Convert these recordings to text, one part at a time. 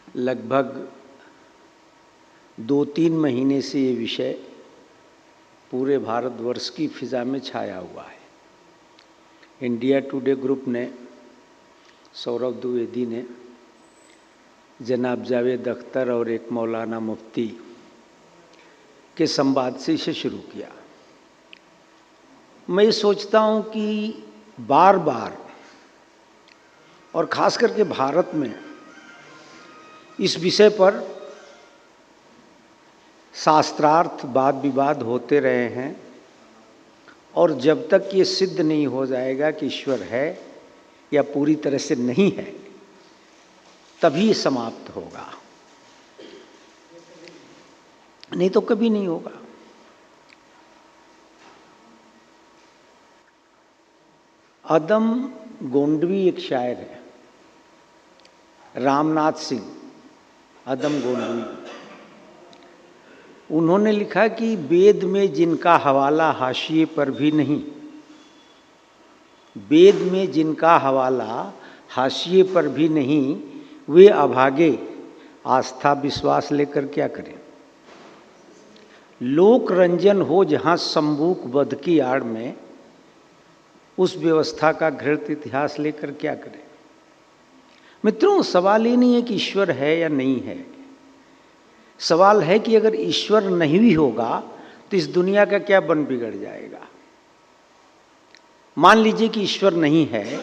लगभग 2-3 महीने से ये विषय पूरे भारतवर्ष की फिज़ा में छाया हुआ है। इंडिया टुडे ग्रुप ने, सौरभ द्विवेदी ने, जनाब जावेद अख्तर और एक मौलाना मुफ्ती के संवाद से इसे शुरू किया। मैं ये सोचता हूँ कि बार बार और ख़ास करके भारत में इस विषय पर शास्त्रार्थ वाद विवाद होते रहे हैं और जब तक ये सिद्ध नहीं हो जाएगा कि ईश्वर है या पूरी तरह से नहीं है, तभी समाप्त होगा, नहीं तो कभी नहीं होगा। अदम गोंडवी एक शायर है, रामनाथ सिंह अदम गोंडवी। उन्होंने लिखा कि वेद में जिनका हवाला हाशिए पर भी नहीं, वेद में जिनका हवाला हाशिए पर भी नहीं, वे अभागे आस्था विश्वास लेकर क्या करें। लोक रंजन हो जहाँ संबूक वध की आड़ में, उस व्यवस्था का घृत इतिहास लेकर क्या करें। मित्रों, सवाल ये नहीं है कि ईश्वर है या नहीं है, सवाल है कि अगर ईश्वर नहीं भी होगा तो इस दुनिया का क्या बन बिगड़ जाएगा। मान लीजिए कि ईश्वर नहीं है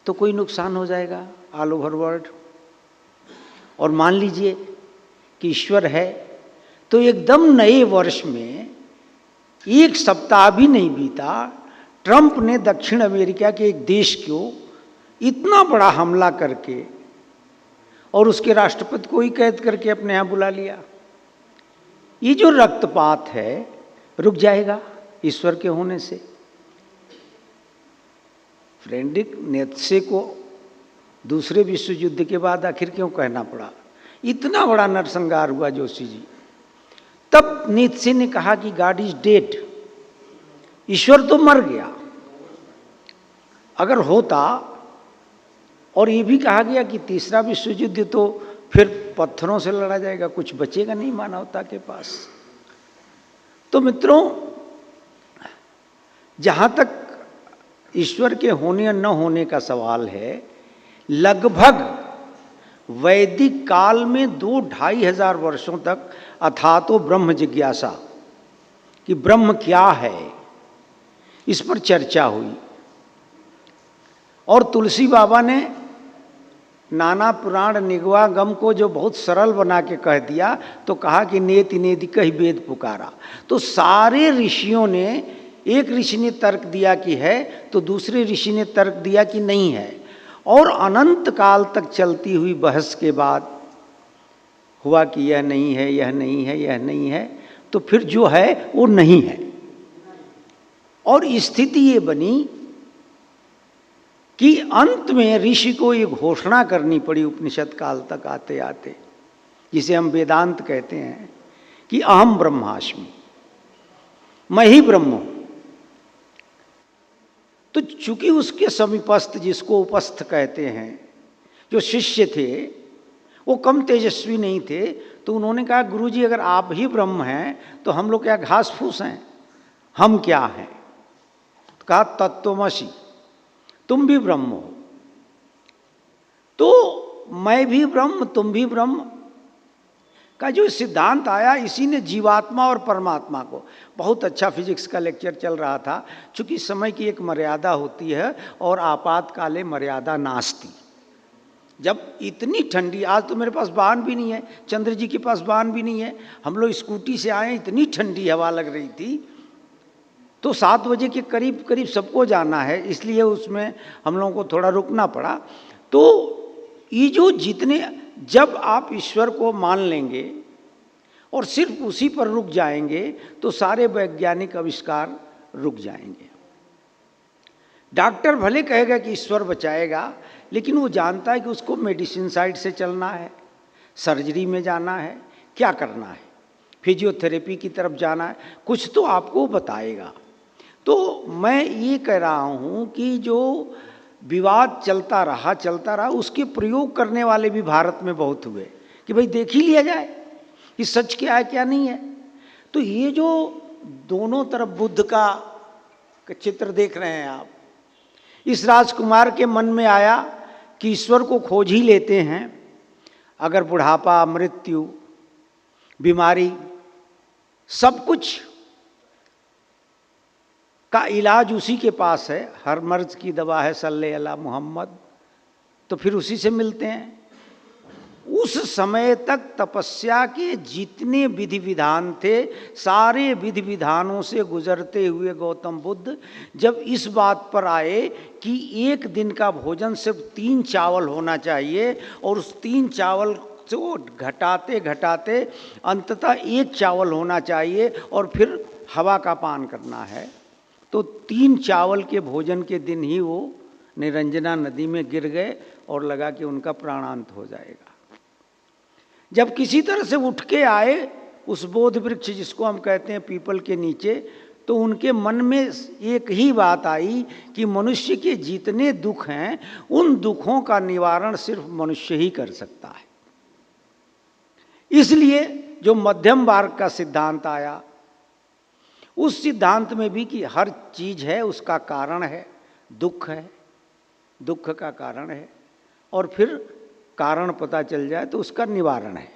तो कोई नुकसान हो जाएगा ऑल ओवर वर्ल्ड, और मान लीजिए कि ईश्वर है तो एकदम नए वर्ष में 1 सप्ताह भी नहीं बीता, ट्रंप ने दक्षिण अमेरिका के एक देश को इतना बड़ा हमला करके और उसके राष्ट्रपति को ही कैद करके अपने यहाँ बुला लिया। ये जो रक्तपात है रुक जाएगा ईश्वर के होने से। फ्रेडरिक नीत्शे को दूसरे विश्व युद्ध के बाद आखिर क्यों कहना पड़ा, इतना बड़ा नरसंहार हुआ जोशी जी। तब नीत्शे ने कहा कि गॉड इज डेड, ईश्वर तो मर गया। अगर होता, और ये भी कहा गया कि तीसरा विश्व युद्ध तो फिर पत्थरों से लड़ा जाएगा, कुछ बचेगा नहीं मानवता के पास। तो मित्रों, जहां तक ईश्वर के होने या न होने का सवाल है, लगभग वैदिक काल में 2-2.5 हजार वर्षों तक अथातो ब्रह्म जिज्ञासा कि ब्रह्म क्या है, इस पर चर्चा हुई। और तुलसी बाबा ने नाना पुराण निगवागम को जो बहुत सरल बना के कह दिया, तो कहा कि नेति नेति कही वेद पुकारा। तो सारे ऋषियों ने, एक ऋषि ने तर्क दिया कि है, तो दूसरे ऋषि ने तर्क दिया कि नहीं है, और अनंत काल तक चलती हुई बहस के बाद हुआ कि यह नहीं है, यह नहीं है, यह नहीं है, तो फिर जो है वो नहीं है। और स्थिति ये बनी कि अंत में ऋषि को ये घोषणा करनी पड़ी उपनिषद काल तक आते आते, जिसे हम वेदांत कहते हैं, कि अहम ब्रह्मास्मि, मैं ही ब्रह्म हूं। तो चूंकि उसके समीपस्थ, जिसको उपस्थ कहते हैं, जो शिष्य थे वो कम तेजस्वी नहीं थे, तो उन्होंने कहा गुरुजी अगर आप ही ब्रह्म हैं तो हम लोग क्या घास फूस हैं, हम क्या हैं। तो कहा तत्त्वमसि, तुम भी ब्रह्म हो। तो मैं भी ब्रह्म, तुम भी ब्रह्म का जो सिद्धांत आया, इसी ने जीवात्मा और परमात्मा को, बहुत अच्छा फिजिक्स का लेक्चर चल रहा था। चूंकि समय की एक मर्यादा होती है और आपातकाले मर्यादा नास्ति। जब इतनी ठंडी, आज तो मेरे पास वाहन भी नहीं है, चंद्र जी के पास वाहन भी नहीं है, हम लोग स्कूटी से आए, इतनी ठंडी हवा लग रही थी, तो 7 बजे के करीब करीब सबको जाना है, इसलिए उसमें हम लोगों को थोड़ा रुकना पड़ा। तो ये जो जितने, जब आप ईश्वर को मान लेंगे और सिर्फ उसी पर रुक जाएंगे तो सारे वैज्ञानिक आविष्कार रुक जाएंगे। डॉक्टर भले कहेगा कि ईश्वर बचाएगा, लेकिन वो जानता है कि उसको मेडिसिन साइड से चलना है, सर्जरी में जाना है, क्या करना है, फिजियोथेरेपी की तरफ जाना है, कुछ तो आपको बताएगा। तो मैं ये कह रहा हूँ कि जो विवाद चलता रहा, उसके प्रयोग करने वाले भी भारत में बहुत हुए कि भाई देख ही लिया जाए कि सच क्या है क्या नहीं है। तो ये जो दोनों तरफ बुद्ध का चित्र देख रहे हैं आप, इस राजकुमार के मन में आया कि ईश्वर को खोज ही लेते हैं, अगर बुढ़ापा, मृत्यु, बीमारी, सब कुछ का इलाज उसी के पास है, हर मर्ज की दवा है सल्ले अला मोहम्मद, तो फिर उसी से मिलते हैं। उस समय तक तपस्या के जितने विधि विधान थे, सारे विधि विधानों से गुजरते हुए गौतम बुद्ध जब इस बात पर आए कि एक दिन का भोजन सिर्फ 3 चावल होना चाहिए, और उस 3 चावल को घटाते घटाते अंततः 1 चावल होना चाहिए, और फिर हवा का पान करना है, तो 3 चावल के भोजन के दिन ही वो निरंजना नदी में गिर गए और लगा कि उनका प्राणांत हो जाएगा। जब किसी तरह से उठ के आए उस बोध वृक्ष जिसको हम कहते हैं पीपल के नीचे, तो उनके मन में एक ही बात आई कि मनुष्य के जितने दुख हैं उन दुखों का निवारण सिर्फ मनुष्य ही कर सकता है। इसलिए जो मध्यम मार्ग का सिद्धांत आया, उस सिद्धांत में भी कि हर चीज है उसका कारण है, दुख है, दुख का कारण है, और फिर कारण पता चल जाए तो उसका निवारण है।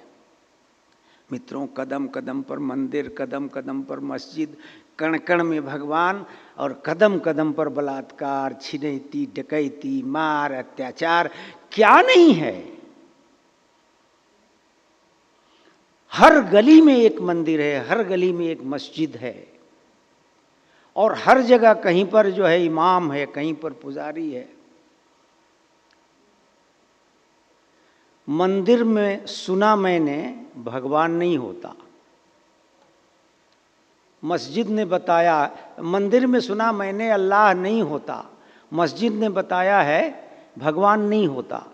मित्रों, कदम कदम पर मंदिर, कदम कदम पर मस्जिद, कण कण में भगवान, और कदम कदम पर बलात्कार, छिनैती, डकैती, मार, अत्याचार, क्या नहीं है। हर गली में एक मंदिर है, हर गली में एक मस्जिद है, और हर जगह कहीं पर जो है इमाम है, कहीं पर पुजारी है। मंदिर में सुना मैंने भगवान नहीं होता, मस्जिद ने बताया, मंदिर में सुना मैंने अल्लाह नहीं होता, मस्जिद ने बताया है भगवान नहीं होता।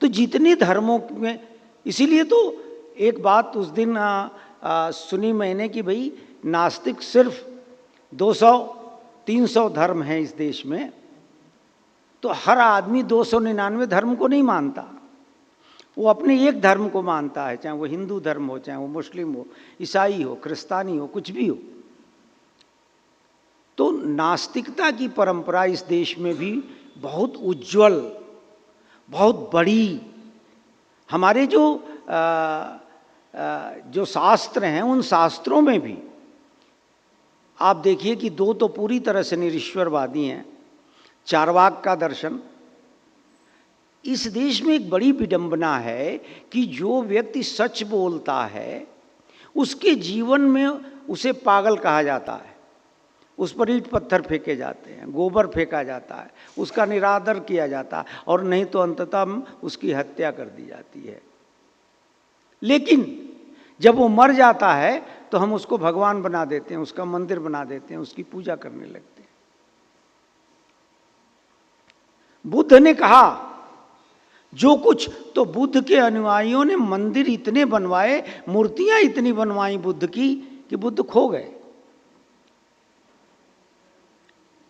तो जितने धर्मों में, इसीलिए तो एक बात उस दिन सुनी मैंने कि भाई नास्तिक सिर्फ 200-300 धर्म हैं इस देश में, तो हर आदमी 299 धर्म को नहीं मानता, वो अपने एक धर्म को मानता है, चाहे वो हिंदू धर्म हो, चाहे वो मुस्लिम हो, ईसाई हो, क्रिस्तानी हो, कुछ भी हो। तो नास्तिकता की परंपरा इस देश में भी बहुत उज्जवल, बहुत बड़ी। हमारे जो शास्त्र हैं, उन शास्त्रों में भी आप देखिए कि 2 तो पूरी तरह से निरीश्वरवादी हैं। चारवाक का दर्शन, इस देश में एक बड़ी विडंबना है कि जो व्यक्ति सच बोलता है उसके जीवन में उसे पागल कहा जाता है, उस पर ईंट पत्थर फेंके जाते हैं, गोबर फेंका जाता है, उसका निरादर किया जाता है, और नहीं तो अंततः उसकी हत्या कर दी जाती है। लेकिन जब वो मर जाता है तो हम उसको भगवान बना देते हैं, उसका मंदिर बना देते हैं, उसकी पूजा करने लगते हैं। बुद्ध ने कहा जो कुछ, तो बुद्ध के अनुयायियों ने मंदिर इतने बनवाए, मूर्तियां इतनी बनवाई बुद्ध की कि बुद्ध खो गए।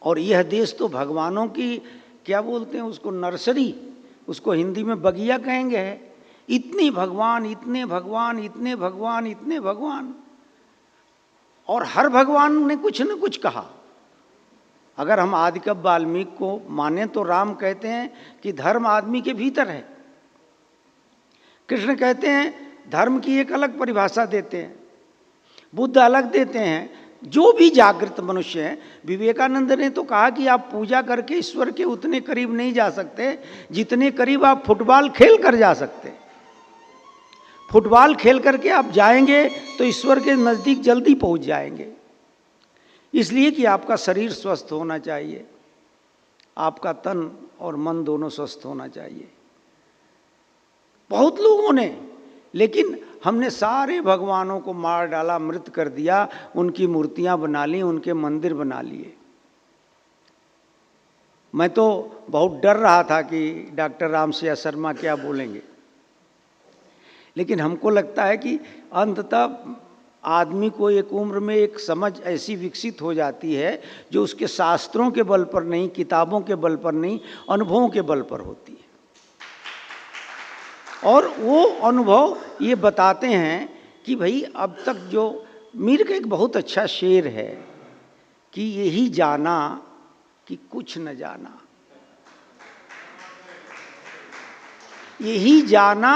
और यह देश तो भगवानों की, क्या बोलते हैं उसको, नर्सरी, उसको हिंदी में बगिया कहेंगे, है। इतने भगवान, इतने भगवान, इतने भगवान, इतने भगवान, और हर भगवान ने कुछ न कुछ कहा। अगर हम आदिकवि वाल्मीकि को माने तो राम कहते हैं कि धर्म आदमी के भीतर है। कृष्ण कहते हैं धर्म की एक अलग परिभाषा देते हैं, बुद्ध अलग देते हैं। जो भी जागृत मनुष्य हैं, विवेकानंद ने तो कहा कि आप पूजा करके ईश्वर के उतने करीब नहीं जा सकते जितने करीब आप फुटबॉल खेल कर जा सकते। फुटबॉल खेल करके आप जाएंगे तो ईश्वर के नज़दीक जल्दी पहुंच जाएंगे। इसलिए कि आपका शरीर स्वस्थ होना चाहिए, आपका तन और मन दोनों स्वस्थ होना चाहिए। बहुत लोगों ने, लेकिन हमने सारे भगवानों को मार डाला, मृत कर दिया, उनकी मूर्तियां बना ली, उनके मंदिर बना लिए। मैं तो बहुत डर रहा था कि डॉक्टर रामसिया शर्मा क्या बोलेंगे, लेकिन हमको लगता है कि अंततः आदमी को एक उम्र में एक समझ ऐसी विकसित हो जाती है जो उसके शास्त्रों के बल पर नहीं, किताबों के बल पर नहीं, अनुभवों के बल पर होती है। और वो अनुभव ये बताते हैं कि भाई अब तक जो मीर का एक बहुत अच्छा शेर है कि यही जाना कि कुछ न जाना, यही जाना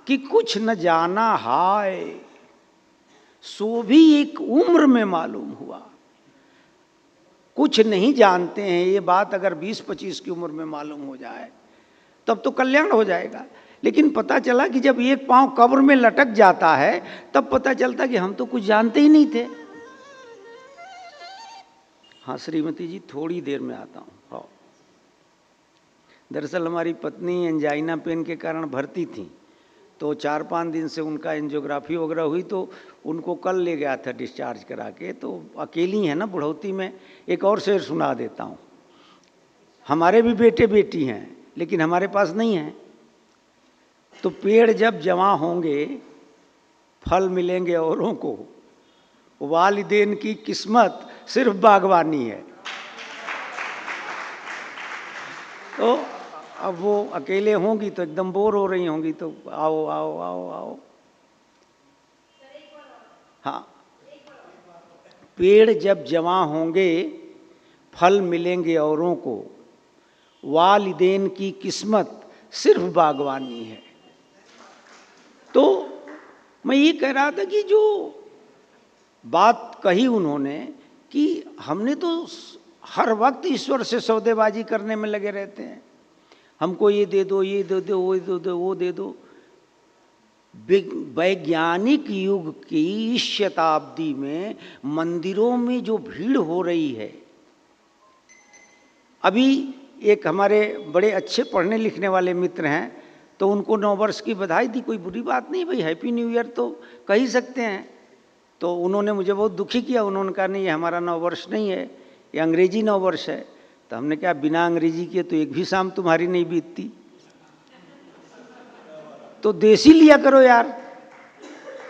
कि कुछ न जाना, हाय सो भी एक उम्र में मालूम हुआ। कुछ नहीं जानते हैं, ये बात अगर 20-25 की उम्र में मालूम हो जाए तब तो कल्याण हो जाएगा। लेकिन पता चला कि जब एक पांव कब्र में लटक जाता है तब पता चलता कि हम तो कुछ जानते ही नहीं थे। हाँ श्रीमती जी, थोड़ी देर में आता हूँ। हाँ, दरअसल हमारी पत्नी एंजाइना पेन के कारण भर्ती थी, तो 4-5 दिन से उनका एंजियोग्राफी वगैरह हुई, तो उनको कल ले गया था डिस्चार्ज करा के। तो अकेली है ना बुढ़ौती में। एक और शेर सुना देता हूँ। हमारे भी बेटे बेटी हैं लेकिन हमारे पास नहीं है। तो पेड़ जब जवां होंगे फल मिलेंगे औरों को, वालिदैन की किस्मत सिर्फ बागवानी है। तो अब वो अकेले होंगी तो एकदम बोर हो रही होंगी, तो आओ आओ आओ आओ। हाँ, पेड़ जब जवां होंगे फल मिलेंगे औरों को, वालिदैन की किस्मत सिर्फ बागवानी है। तो मैं ये कह रहा था कि जो बात कही उन्होंने कि हमने तो हर वक्त ईश्वर से सौदेबाजी करने में लगे रहते हैं, हमको ये दे दो, ये दे दो, वो दे दो, वो दे दो। वैज्ञानिक युग की इस शताब्दी में मंदिरों में जो भीड़ हो रही है, अभी एक हमारे बड़े अच्छे पढ़ने लिखने वाले मित्र हैं, तो उनको 9 वर्ष की बधाई दी। कोई बुरी बात नहीं भाई, हैप्पी न्यू ईयर तो कह ही सकते हैं। तो उन्होंने मुझे बहुत दुखी किया, उन्होंने कहा नहीं ये हमारा 9 वर्ष नहीं है, ये अंग्रेजी 9 वर्ष है। तो हमने कहा बिना अंग्रेजी किए तो एक भी शाम तुम्हारी नहीं बीतती, तो देसी लिया करो यार,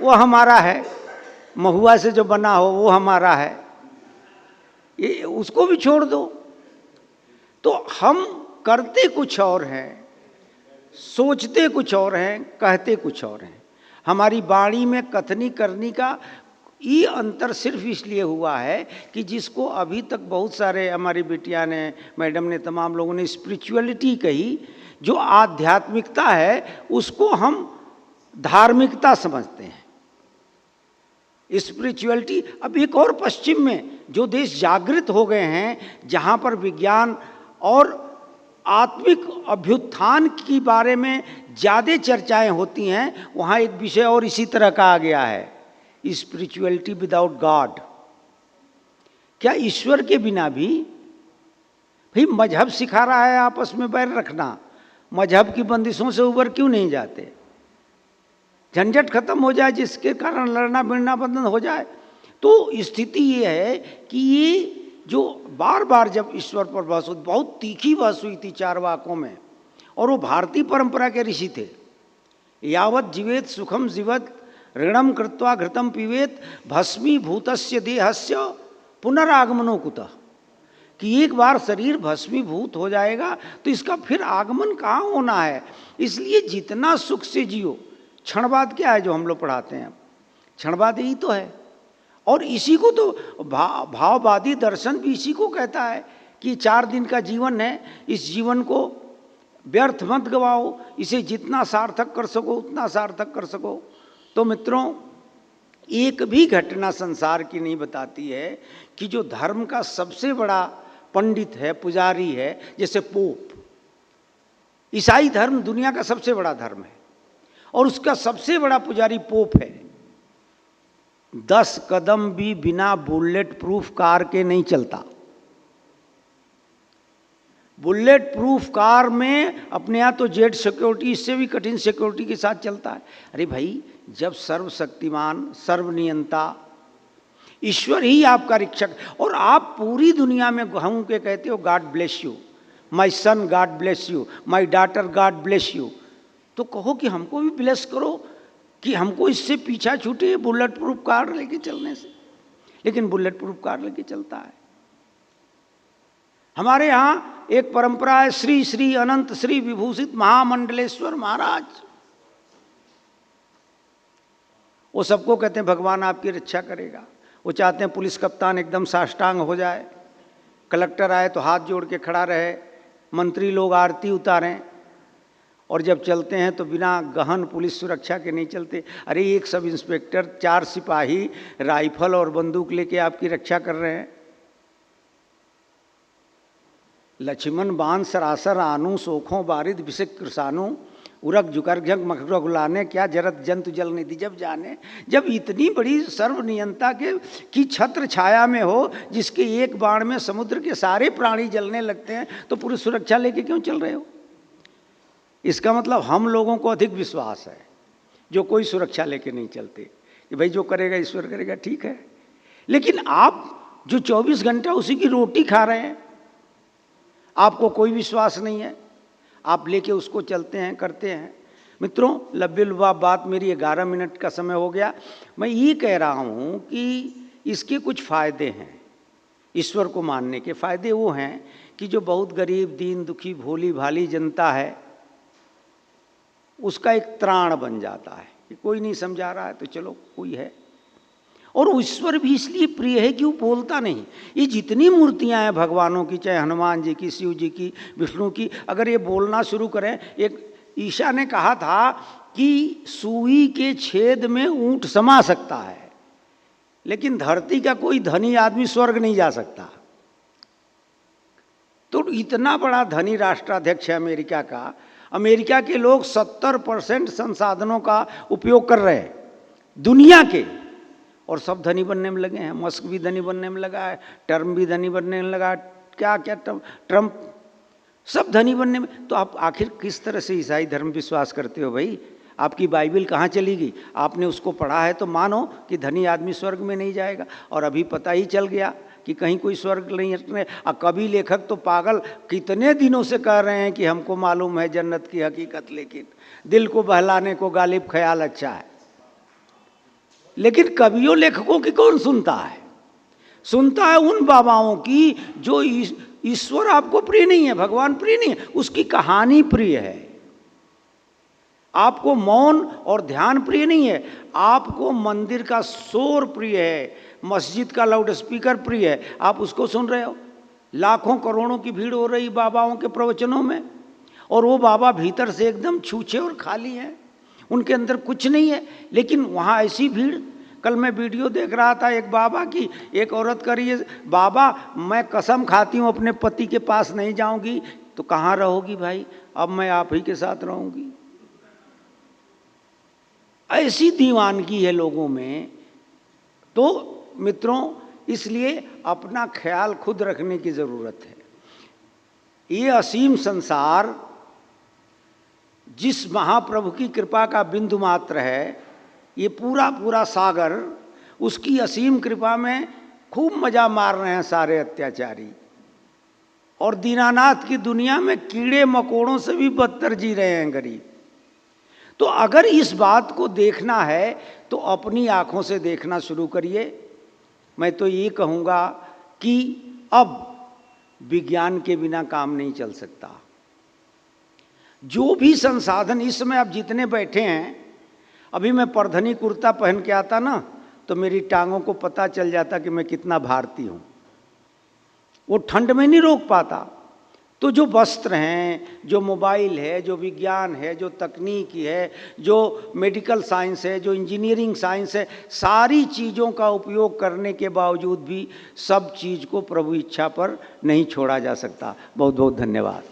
वो हमारा है, महुआ से जो बना हो वो हमारा है, ये उसको भी छोड़ दो। तो हम करते कुछ और हैं, सोचते कुछ और हैं, कहते कुछ और हैं। हमारी वाणी में कथनी करनी का ये अंतर सिर्फ इसलिए हुआ है कि जिसको अभी तक बहुत सारे हमारी बिटिया ने, मैडम ने, तमाम लोगों ने स्पिरिचुअलिटी कही, जो आध्यात्मिकता है उसको हम धार्मिकता समझते हैं। स्पिरिचुअलिटी, अब एक और पश्चिम में जो देश जागृत हो गए हैं, जहाँ पर विज्ञान और आत्मिक अभ्युत्थान की बारे में ज़्यादा चर्चाएं होती हैं, वहाँ एक विषय और इसी तरह का आ गया है, स्पिरिचुअलिटी विदाउट गॉड। क्या ईश्वर के बिना भी? भाई मजहब सिखा रहा है आपस में बैर रखना, मजहब की बंदिशों से ऊपर क्यों नहीं जाते? झंझट खत्म हो जाए, जिसके कारण लड़ना भिड़ना बंद हो जाए। तो स्थिति ये है कि ये जो बार बार जब ईश्वर पर बहस हुई, बहुत तीखी बहस हुई थी चारवाकों में, और वो भारतीय परंपरा के ऋषि थे। यावत जीवेत सुखम जीवत ऋणम कृत्वा घृतम पीवेत भस्मीभूतस्य देहस्य पुनरागमनो कुतः, कि एक बार शरीर भस्मीभूत हो जाएगा तो इसका फिर आगमन कहाँ होना है। इसलिए जितना सुख से जियो। क्षणवाद क्या है जो हम लोग पढ़ाते हैं? क्षणवाद यही तो है। और इसी को तो भाववादी दर्शन भी इसी को कहता है कि 4 दिन का जीवन है, इस जीवन को व्यर्थ मत गवाओ, इसे जितना सार्थक कर सको उतना सार्थक कर सको। तो मित्रों, एक भी घटना संसार की नहीं बताती है कि जो धर्म का सबसे बड़ा पंडित है, पुजारी है, जैसे पोप। ईसाई धर्म दुनिया का सबसे बड़ा धर्म है और उसका सबसे बड़ा पुजारी पोप है। 10 कदम भी बिना बुलेट प्रूफ कार के नहीं चलता। बुलेट प्रूफ कार में अपने यहाँ तो जेट सिक्योरिटी, इससे भी कठिन सिक्योरिटी के साथ चलता है। अरे भाई, जब सर्वशक्तिमान, सर्वनियंता ईश्वर ही आपका रक्षक, और आप पूरी दुनिया में घूम के कहते हो God bless you, my son God bless you, my daughter God bless you, तो कहो कि हमको भी ब्लेस करो। कि हमको इससे पीछा छूटे बुलेट प्रूफ कार लेके चलने से, लेकिन बुलेट प्रूफ कार लेके चलता है। हमारे यहाँ एक परंपरा है, श्री श्री अनंत श्री विभूषित महामंडलेश्वर महाराज। वो सबको कहते हैं भगवान आपकी रक्षा करेगा। वो चाहते हैं पुलिस कप्तान एकदम साष्टांग हो जाए, कलेक्टर आए तो हाथ जोड़ के खड़ा रहे, मंत्री लोग आरती उतारें, और जब चलते हैं तो बिना गहन पुलिस सुरक्षा के नहीं चलते। अरे एक सब इंस्पेक्टर, 4 सिपाही राइफल और बंदूक लेके आपकी रक्षा कर रहे हैं। लक्ष्मण बाण सरासर आनु सोखों बारिद विषिक कृषाणु उरक जुकर झक मखरगुलाने क्या जरत जंतु जल निधि जब जाने। जब इतनी बड़ी सर्वनियंता की छत्र छाया में हो, जिसके एक बाण में समुद्र के सारे प्राणी जलने लगते हैं, तो पूरी सुरक्षा लेके क्यों चल रहे हो? इसका मतलब हम लोगों को अधिक विश्वास है जो कोई सुरक्षा लेके नहीं चलते कि भाई जो करेगा ईश्वर करेगा, ठीक है। लेकिन आप जो 24 घंटा उसी की रोटी खा रहे हैं, आपको कोई विश्वास नहीं है, आप लेके उसको चलते हैं, करते हैं। मित्रों, लब्बे-लुबाब बात, मेरी 11 मिनट का समय हो गया। मैं ये कह रहा हूँ कि इसके कुछ फ़ायदे हैं। ईश्वर को मानने के फ़ायदे वो हैं कि जो बहुत गरीब, दीन, दुखी, भोली भाली जनता है, उसका एक त्राण बन जाता है कि कोई नहीं समझा रहा है तो चलो कोई है। और ईश्वर भी इसलिए प्रिय है कि वो बोलता नहीं। ये जितनी मूर्तियां हैं भगवानों की, चाहे हनुमान जी की, शिव जी की, विष्णु की, अगर ये बोलना शुरू करें, एक ईशा ने कहा था कि सुई के छेद में ऊंट समा सकता है, लेकिन धरती का कोई धनी आदमी स्वर्ग नहीं जा सकता। तो इतना बड़ा धनी राष्ट्राध्यक्ष है अमेरिका का, अमेरिका के लोग 70% संसाधनों का उपयोग कर रहे हैं दुनिया के, और सब धनी बनने में लगे हैं। मस्क भी धनी बनने में लगा है, टर्म भी धनी बनने में लगा, क्या क्या ट्रम्प, सब धनी बनने में। तो आप आखिर किस तरह से ईसाई धर्म विश्वास करते हो भाई? आपकी बाइबिल कहाँ चली गई? आपने उसको पढ़ा है तो मानो कि धनी आदमी स्वर्ग में नहीं जाएगा, और अभी पता ही चल गया कि कहीं कोई स्वर्ग नहीं है। और कवि लेखक तो पागल कितने दिनों से कह रहे हैं कि हमको मालूम है जन्नत की हकीकत, लेकिन दिल को बहलाने को गालिब ख्याल अच्छा है। लेकिन कवियों लेखकों की कौन सुनता है? सुनता है उन बाबाओं की जो ईश्वर आपको प्रिय नहीं है, भगवान प्रिय नहीं है, उसकी कहानी प्रिय है। आपको मौन और ध्यान प्रिय नहीं है, आपको मंदिर का शोर प्रिय है, मस्जिद का लाउड स्पीकर प्रिय है, आप उसको सुन रहे हो। लाखों करोड़ों की भीड़ हो रही बाबाओं के प्रवचनों में, और वो बाबा भीतर से एकदम छूछे और खाली हैं, उनके अंदर कुछ नहीं है, लेकिन वहाँ ऐसी भीड़। कल मैं वीडियो देख रहा था एक बाबा की, एक औरत कर रही है, बाबा मैं कसम खाती हूँ अपने पति के पास नहीं जाऊंगी। तो कहाँ रहोगी भाई? अब मैं आप ही के साथ रहूंगी। ऐसी दीवानगी है लोगों में। तो मित्रों, इसलिए अपना ख्याल खुद रखने की जरूरत है। ये असीम संसार जिस महाप्रभु की कृपा का बिंदु मात्र है, ये पूरा पूरा सागर, उसकी असीम कृपा में खूब मजा मार रहे हैं सारे अत्याचारी, और दीनानाथ की दुनिया में कीड़े मकोड़ों से भी बदतर जी रहे हैं गरीब। तो अगर इस बात को देखना है तो अपनी आंखों से देखना शुरू करिए। मैं तो ये कहूँगा कि अब विज्ञान के बिना काम नहीं चल सकता। जो भी संसाधन इस समय आप जितने बैठे हैं, अभी मैं परधनी कुर्ता पहन के आता ना तो मेरी टांगों को पता चल जाता कि मैं कितना भारतीय हूँ। वो ठंड में नहीं रोक पाता। तो जो वस्त्र हैं, जो मोबाइल है, जो विज्ञान है, जो तकनीकी है, जो मेडिकल साइंस है, जो इंजीनियरिंग साइंस है, सारी चीज़ों का उपयोग करने के बावजूद भी सब चीज़ को प्रभु इच्छा पर नहीं छोड़ा जा सकता। बहुत बहुत धन्यवाद।